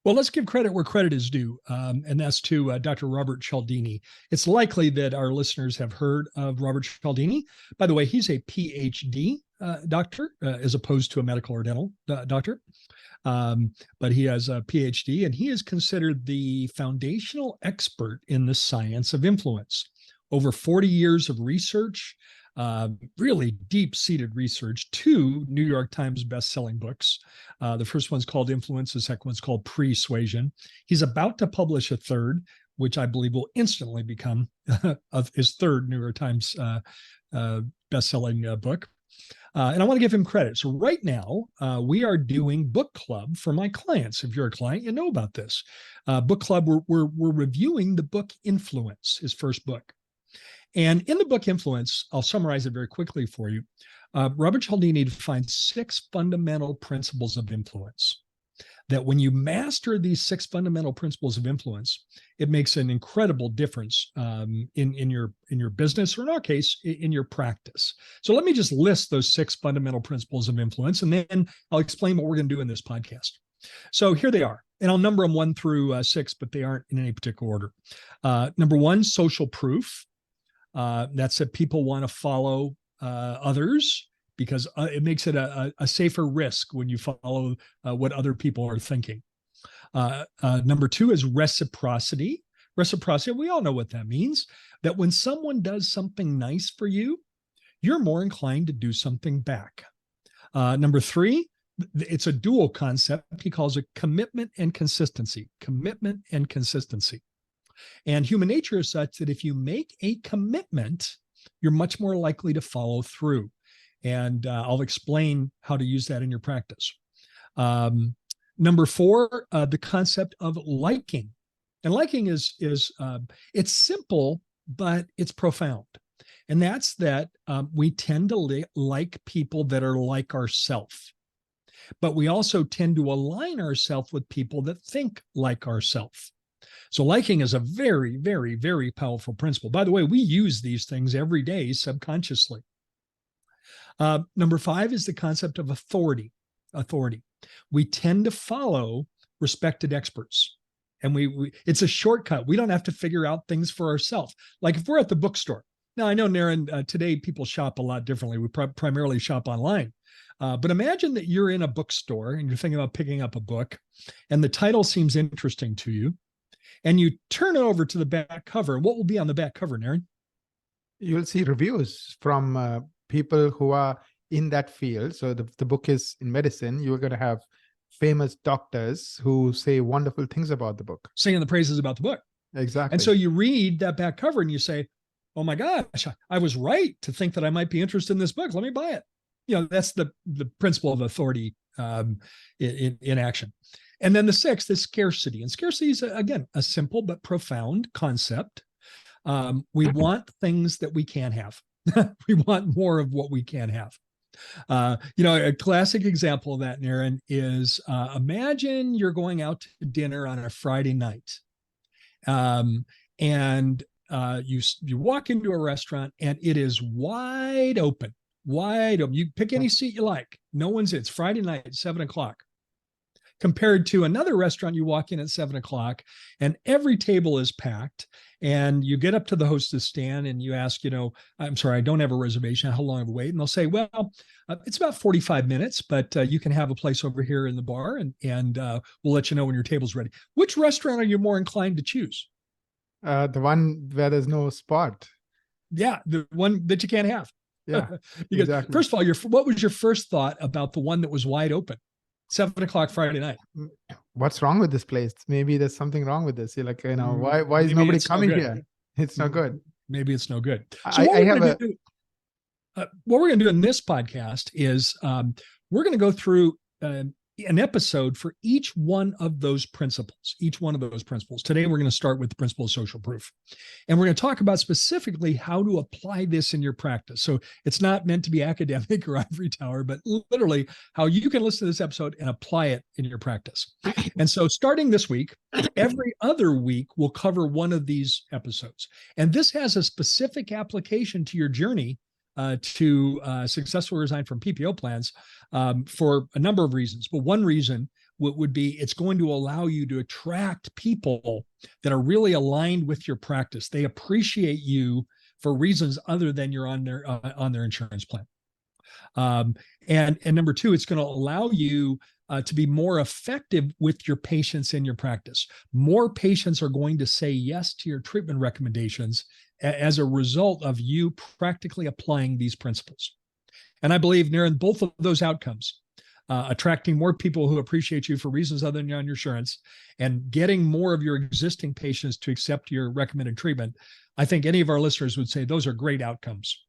Well, let's give credit where credit is due, and that's to Dr. Robert Cialdini. It's likely that our listeners have heard of Robert Cialdini. By the way, he's a PhD doctor as opposed to a medical or dental doctor, but he has a PhD, and he is considered the foundational expert in the science of influence. Over 40 years of research, really deep-seated research, 2 New York Times best-selling books. The first one's called Influence. The second one's called Persuasion. He's about to publish a third, which I believe will instantly become of his 3rd New York Times best-selling book. And I want to give him credit. So right now, we are doing book club for my clients. If you're a client, you know about this. Book club, we're reviewing the book Influence, his first book. And in the book Influence, I'll summarize it very quickly for you. Robert Cialdini defines 6 fundamental principles of influence. That when you master these 6 fundamental principles of influence, it makes an incredible difference in your business, or in our case, in your practice. So let me just list those 6 fundamental principles of influence, and then I'll explain what we're going to do in this podcast. So here they are, and I'll number them 1 through 6, but they aren't in any particular order. Number 1, social proof. That's that people want to follow others because it makes it a safer risk when you follow what other people are thinking. Number 2 is reciprocity. Reciprocity, we all know what that means, that when someone does something nice for you, you're more inclined to do something back. Number 3, it's a dual concept. He calls it commitment and consistency. Commitment and consistency. And human nature is such that if you make a commitment, you're much more likely to follow through. And I'll explain how to use that in your practice. Number 4, the concept of liking. And liking is it's simple, but it's profound. And that's that we tend to like people that are like ourselves. But we also tend to align ourselves with people that think like ourselves. So liking is a very, very, very powerful principle. By the way, we use these things every day subconsciously. Number 5 is the concept of authority. Authority. We tend to follow respected experts. And it's a shortcut. We don't have to figure out things for ourselves. Like if we're at the bookstore. Now, I know, Naren, today people shop a lot differently. We primarily shop online. But imagine that you're in a bookstore and you're thinking about picking up a book, and the title seems interesting to you. And you turn it over to the back cover. What will be on the back cover, Naren? You'll see reviews from people who are in that field. So the book is in medicine. You're going to have famous doctors who say wonderful things about the book. Singing the praises about the book. Exactly. And so you read that back cover and you say, oh my gosh, I was right to think that I might be interested in this book. Let me buy it. You know, that's the principle of authority in action. And then the 6th is scarcity. And scarcity is, again, a simple but profound concept. We want things that we can't have. We want more of what we can have. A classic example of that, Naren, is imagine you're going out to dinner on a Friday night. And you walk into a restaurant and it is wide open. Wide open. You pick any seat you like. No one's in. It's Friday night at 7:00. Compared to another restaurant, you walk in at 7:00 and every table is packed, and you get up to the hostess stand and you ask, I'm sorry, I don't have a reservation. How long have I wait? And they'll say, well, it's about 45 minutes, but you can have a place over here in the bar and we'll let you know when your table's ready. Which restaurant are you more inclined to choose? The one where there's no spot. Yeah, the one that you can't have. Yeah, because exactly. First of all, what was your first thought about the one that was wide open? 7:00 Friday night. What's wrong with this place? Maybe there's something wrong with this. You're like, why is nobody coming here? It's no good. Maybe it's no good. So what we're going to do in this podcast is we're going to go through an episode for each one of those principles. Today, we're going to start with the principle of social proof. And we're going to talk about specifically how to apply this in your practice. So it's not meant to be academic or ivory tower, but literally how you can listen to this episode and apply it in your practice. And so starting this week, every other week, we'll cover one of these episodes. And this has a specific application to your journey to successful resign from PPO plans for a number of reasons. But one reason would be it's going to allow you to attract people that are really aligned with your practice. They appreciate you for reasons other than you're on their insurance plan. And number two, it's going to allow you to be more effective with your patients in your practice. More patients are going to say yes to your treatment recommendations as a result of you practically applying these principles. And I believe, Naren, both of those outcomes, attracting more people who appreciate you for reasons other than on your insurance and getting more of your existing patients to accept your recommended treatment, I think any of our listeners would say those are great outcomes.